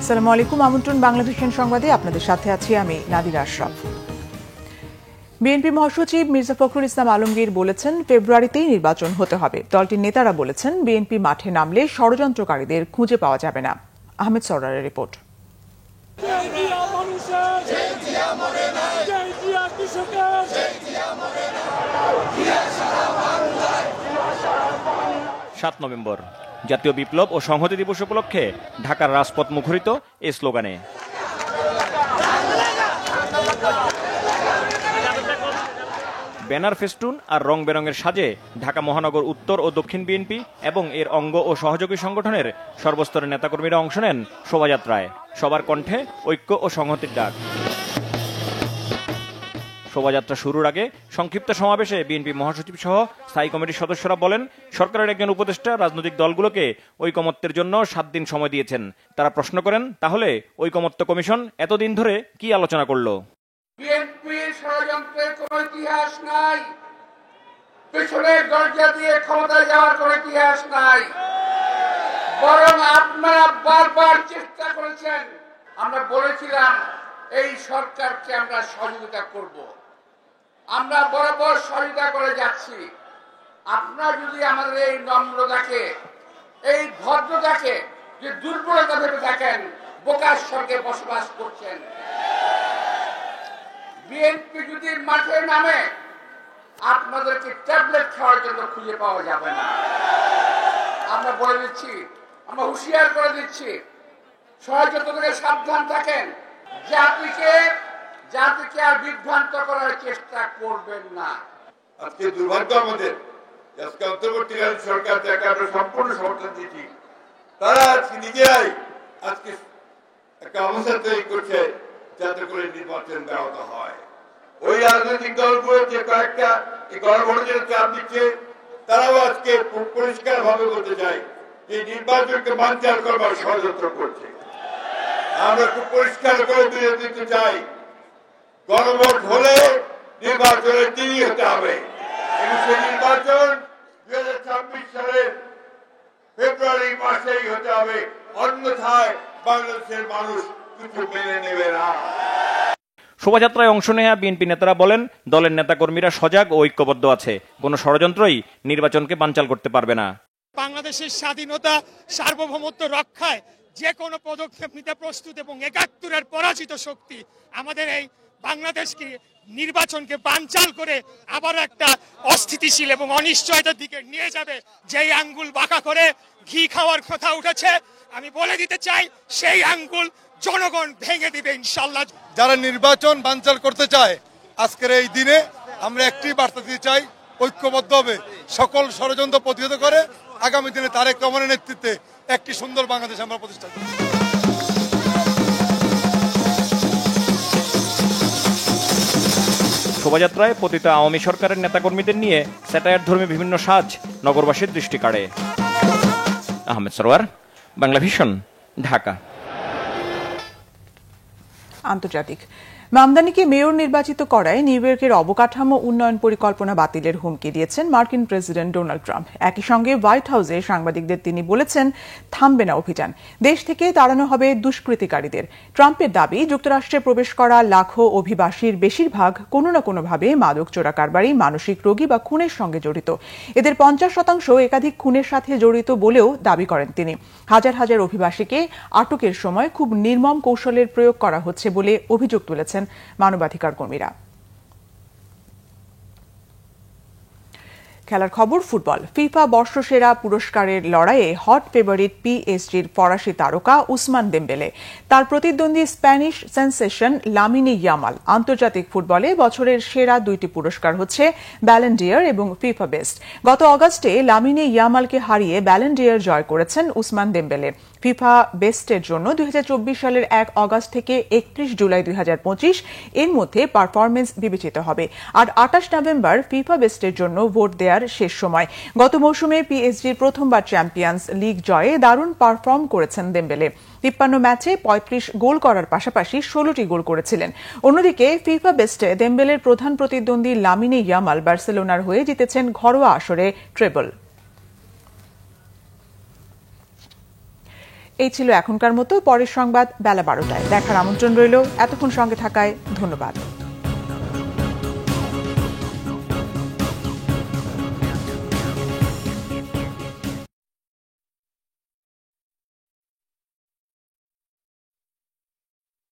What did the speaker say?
আসসালামু আলাইকুম, আমন্ত্রণ বাংলাভিশন সংবাদে আপনাদের সাথে আছি আমি নাদিরা আশরাফ। বিএনপি মহাসচিব মির্জা ফখরুল ইসলাম আলমগীর বলেছেন ফেব্রুয়ারিতেই নির্বাচন হতে হবে। দলটির নেতারা বলেছেন বিএনপি মাঠে নামলে ষড়যন্ত্রকারীদের খুঁজে পাওয়া যাবে না। আহমেদ সরওয়ারের রিপোর্ট। 7 নভেম্বর জাতীয় বিপ্লব ও সংহতি দিবস উপলক্ষে ঢাকার রাজপথ মুখরিত এই স্লোগানে। ব্যানার, ফেস্টুন আর রং বেরঙের সাজে ঢাকা মহানগর উত্তর ও দক্ষিণ বিএনপি এবং এর অঙ্গ ও সহযোগী সংগঠনের সর্বস্তরের নেতাকর্মীরা অংশ নেন শোভাযাত্রায়। সবার কণ্ঠে ঐক্য ও সংহতির ডাক। শোভাযাত্রা শুরুর আগে সংক্ষিপ্ত সমাবেশে বিএনপি মহাসচিব সহ স্থায়ী কমিটির সদস্যরা বলেন, সরকারের একজন উপদেষ্টা রাজনৈতিক দলগুলোকে ঐকমত্যের জন্য 7 দিন সময় দিয়েছেন। তারা প্রশ্ন করেন, তাহলে ঐকমত্য কমিশন এতদিন ধরে কি আলোচনা করলো? বিএনপির ষড়যন্ত্রের কোন ইতিহাস নাই, পেছনের দরজা দিয়ে ক্ষমতায় যাওয়ার কোন ইতিহাস নাই, বরং আপনারা বারবার চেষ্টা করেছেন। আমরা বলেছিলাম এই সরকারকে আমরা সহযোগিতা করব, আমরা বরাবর সহযোগিতা করে যাচ্ছি। আপনারা যদি আমাদের এই নম্রতাকে, এই ভদ্রতাকে যে দুর্বলতা ভেবে থাকেন, বোকার স্বর্গে বসবাস করছেন। বিএনপি যদি মাঠে নামে আপনাদেরকে ট্যাবলেট খাওয়ার জন্য খুঁজে পাওয়া যাবে না। আমরা বলে দিচ্ছি, আমরা হুঁশিয়ার করে দিচ্ছি, ষড়যন্ত্র থেকে সাবধান থাকেন। জাতিকে আর বিভ্রান্ত করার চেষ্টা করবেন না। আজকে দুর্ভাগ্য আমাদের, আজকে অন্তর্বর্তীকালীন সরকার যাকে আমরা সম্পূর্ণ সমর্থন দিচ্ছি, তারা আজকে নিজেরাই আজকে একটা অবস্থা তৈরি করছে যাতে করে নির্বাচন ব্যাহত হয়। ওই রাজনৈতিক দলগুলো যে কয়েকটা গণভোটের চাপ দিচ্ছে, তারাও আজকে পরিষ্কার ভাবে বলতে চাই যে নির্বাচনকে বানচাল করবার ষড়যন্ত্র করছে। আমরা খুব পরিষ্কার করে দিয়ে দিতে চাই, গণভোট হলে নির্বাচনের দিনই হতে হবে এবং সেই নির্বাচন 2026 সালের ফেব্রুয়ারি মাসেই হতে হবে, অন্যথায় বাংলাদেশের মানুষ কিছু মেনে নেবে না। শোভাযাত্রায় অংশ নেয়া বিএনপি নেতারা বলেন, দলের নেতাকর্মীরা সজাগ ও ঐক্যবদ্ধ আছে, কোনো ষড়যন্ত্রই নির্বাচনকে বানচাল করতে পারবে না। বাংলাদেশের স্বাধীনতা সার্বভৌমত্ব রক্ষায় যে কোনো পদক্ষেপ নিতে প্রস্তুত এবং 71-এর পরাজিত শক্তি আমাদের এই বাংলাদেশকে নির্বাচনকে বানচাল করে আবার একটা অস্থিতিশীল এবং অনিশ্চয়তার দিকে নিয়ে যাবে। যেই আঙ্গুল বাঁকা করে ঘি খাওয়ার কথা উঠেছে, আমি বলে দিতে চাই সেই আঙ্গুল জনগণ ভেঙে দিবে ইনশাল্লাহ। যারা নির্বাচন বানচাল করতে চায়, আজকের এই দিনে আমরা একটি বার্তা দিতে চাই, ঐক্যবদ্ধ হবে, সকল ষড়যন্ত্র প্রতিহত করে আগামী দিনে তারেক রহমানের নেতৃত্বে একটি সুন্দর বাংলাদেশ আমরা প্রতিষ্ঠা করব। শোভাযাত্রায় পতিত আওয়ামী সরকারের নেতাকর্মীদের নিয়ে স্যাটায়ার ধর্মী বিভিন্ন সাজ নগরবাসীর দৃষ্টি কাড়ে। আহমেদ সরওয়ার, বাংলাভিশন, ঢাকা। আন্তর্জাতিক মামদানিকে মেয়র নির্বাচিত করায় নিউ ইয়র্কের অবকাঠামো উন্নয়ন পরিকল্পনা বাতিলের হুমকি দিয়েছেন মার্কিন প্রেসিডেন্ট ডোনাল্ড ট্রাম্প। একই সঙ্গে হোয়াইট হাউসে সাংবাদিকদের তিনি বলেছেন, থামবে না অভিযান, দেশ থেকে তাড়ানো হবে দুষ্কৃতিকারীদের। ট্রাম্পের দাবি, যুক্তরাষ্ট্রে প্রবেশ করা লাখো অভিবাসীর বেশিরভাগ কোনো না কোনোভাবে মাদক চোরাকারবারি, মানসিক রোগী বা খুনের সঙ্গে জড়িত। এদের 50% একাধিক খুনের সাথে জড়িত বলেও দাবি করেন তিনি। হাজার হাজার অভিবাসীকে আটকের সময় খুব নির্মম কৌশলের প্রয়োগ করা হচ্ছে বলে অভিযোগ তুলেছেন মানবাধিকার কর্মীরা। খেলার খবর, ফুটবল। ফিফা বর্ষসেরা পুরস্কারের লড়াইয়ে হট ফেভারিট পিএসজির ফরাসি তারকা উসমান দেমবেলে। তার প্রতিদ্বন্দ্বী স্প্যানিশ সেন্সেশন লামিনে ইয়ামাল। আন্তর্জাতিক ফুটবলে বছরের সেরা 2টি পুরস্কার হচ্ছে ব্যালন ডি'র এবং ফিফা বেস্ট। গত অগাস্টে লামিনে ইয়ামালকে হারিয়ে ব্যালন ডি'র জয় করেছেন উসমান দেমবেলে। ফিফা বেস্টের জন্য 2024 সালের 1 অগাস্ট থেকে 31 জুলাই 2025 এর মধ্যে পারফরমেন্স বিবেচিত হবে। আর 28 নভেম্বর ফিফা বেস্টের জন্য ভোট দেওয়ার শেষ সময়। গত মৌসুমে পিএসজির প্রথমবার চ্যাম্পিয়ন্স লিগ জয়ে দারুণ পারফর্ম করেছেন দেমবেলে। 53 ম্যাচে 35 গোল করার পাশাপাশি 16টি গোল করেছিলেন। অন্যদিকে ফিফা বেস্টে দেমবেলের প্রধান প্রতিদ্বন্দ্বী লামিনে ইয়ামাল বার্সেলোনার হয়ে জিতেছেন ঘরোয়া আসরে ট্রেবল। এই ছিল এখনকার মতো। পরের সংবাদ বেলা 12টায় দেখার আমন্ত্রণ রইল। এতক্ষণ সঙ্গে থাকায় ধন্যবাদ।